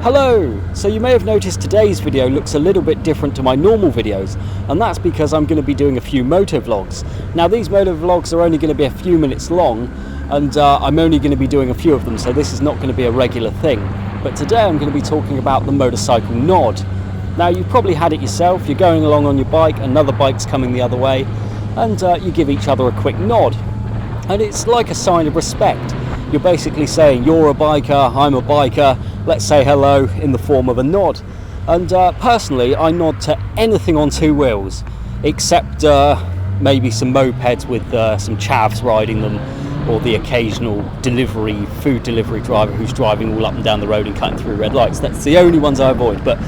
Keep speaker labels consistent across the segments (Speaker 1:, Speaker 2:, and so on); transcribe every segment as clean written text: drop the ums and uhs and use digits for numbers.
Speaker 1: Hello! So you may have noticed today's video looks a little bit different to my normal videos, and that's because I'm going to be doing a few moto vlogs. Now these moto vlogs are only going to be a few minutes long, and I'm only going to be doing a few of them, so this is not going to be a regular thing. But today I'm going to be talking about the motorcycle nod. Now you've probably had it yourself. You're going along on your bike, another bike's coming the other way, and you give each other a quick nod. And it's like a sign of respect. You're basically saying, you're a biker, I'm a biker, let's say hello in the form of a nod. And personally, I nod to anything on two wheels, except maybe some mopeds with some chavs riding them, or the occasional food delivery driver who's driving all up and down the road and cutting through red lights. That's the only ones I avoid, but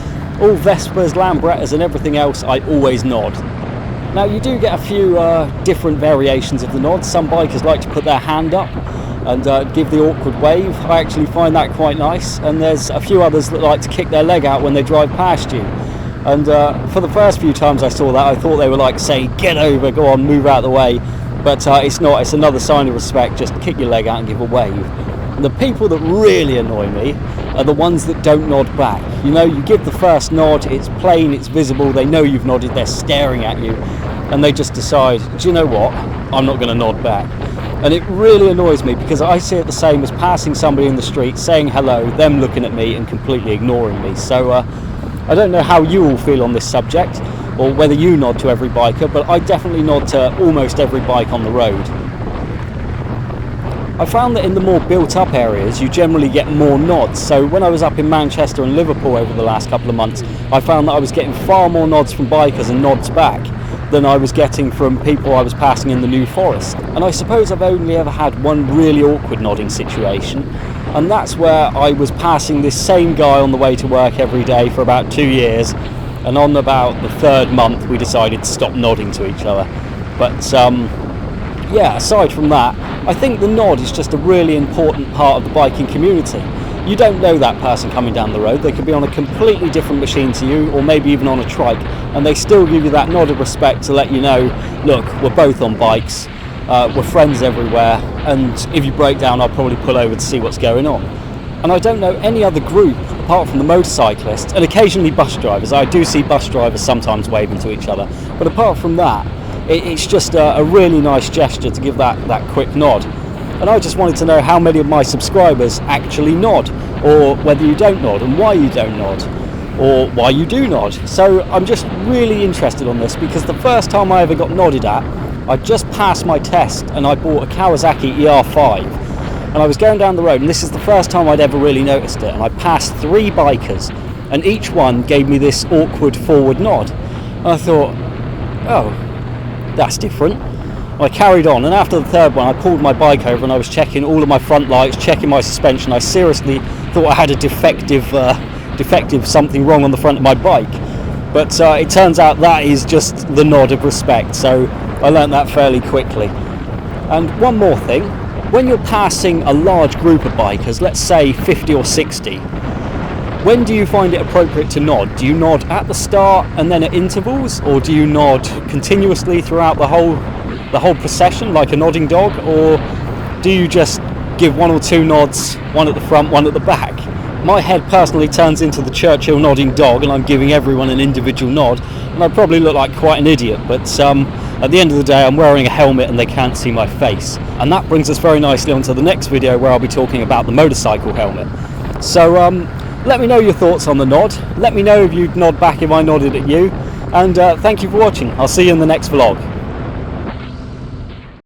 Speaker 1: all Vespas, Lambrettas and everything else, I always nod. Now you do get a few different variations of the nod. Some bikers like to put their hand up and give the awkward wave. I actually find that quite nice, and there's a few others that like to kick their leg out when they drive past you. And for the first few times I saw that, I thought they were like saying, get over, go on, move out of the way, but it's not. It's another sign of respect. Just kick your leg out and give a wave. And the people that really annoy me are the ones that don't nod back. You know, you give the first nod, it's plain, it's visible, they know you've nodded, they're staring at you, and they just decide, do you know what, I'm not going to nod back. And it really annoys me, because I see it the same as passing somebody in the street, saying hello, them looking at me and completely ignoring me. So I don't know how you all feel on this subject, or whether you nod to every biker, but I definitely nod to almost every bike on the road. I found that in the more built-up areas, you generally get more nods. So when I was up in Manchester and Liverpool over the last couple of months, I found that I was getting far more nods from bikers and nods back than I was getting from people I was passing in the New Forest. And I suppose I've only ever had one really awkward nodding situation, and that's where I was passing this same guy on the way to work every day for about 2 years, and on about the third month we decided to stop nodding to each other. But yeah, aside from that, I think the nod is just a really important part of the biking community. You don't know that person coming down the road. They could be on a completely different machine to you, or maybe even on a trike, and they still give you that nod of respect to let you know, look, we're both on bikes, we're friends everywhere, and if you break down, I'll probably pull over to see what's going on. And I don't know any other group, apart from the motorcyclists, and occasionally bus drivers. I do see bus drivers sometimes waving to each other, but apart from that, it's just a really nice gesture to give that quick nod. And I just wanted to know how many of my subscribers actually nod, or whether you don't nod, and why you don't nod, or why you do nod. So I'm just really interested on this, because the first time I ever got nodded at, I just passed my test and I bought a Kawasaki ER5, and I was going down the road, and this is the first time I'd ever really noticed it, and I passed 3 bikers, and each one gave me this awkward forward nod, and I thought, oh, that's different. I carried on, and after the third one I pulled my bike over and I was checking all of my front lights, checking my suspension. I seriously thought I had a defective something wrong on the front of my bike, but it turns out that is just the nod of respect, so I learnt that fairly quickly. And one more thing, when you're passing a large group of bikers, let's say 50 or 60, when do you find it appropriate to nod? Do you nod at the start and then at intervals, or do you nod continuously throughout the whole procession like a nodding dog, or do you just give 1 or 2 nods, one at the front, one at the back? My head personally turns into the Churchill nodding dog, and I'm giving everyone an individual nod, and I probably look like quite an idiot, but at the end of the day I'm wearing a helmet and they can't see my face. And that brings us very nicely onto the next video, where I'll be talking about the motorcycle helmet. So let me know your thoughts on the nod. Let me know if you'd nod back if I nodded at you, and thank you for watching. I'll see you in the next vlog.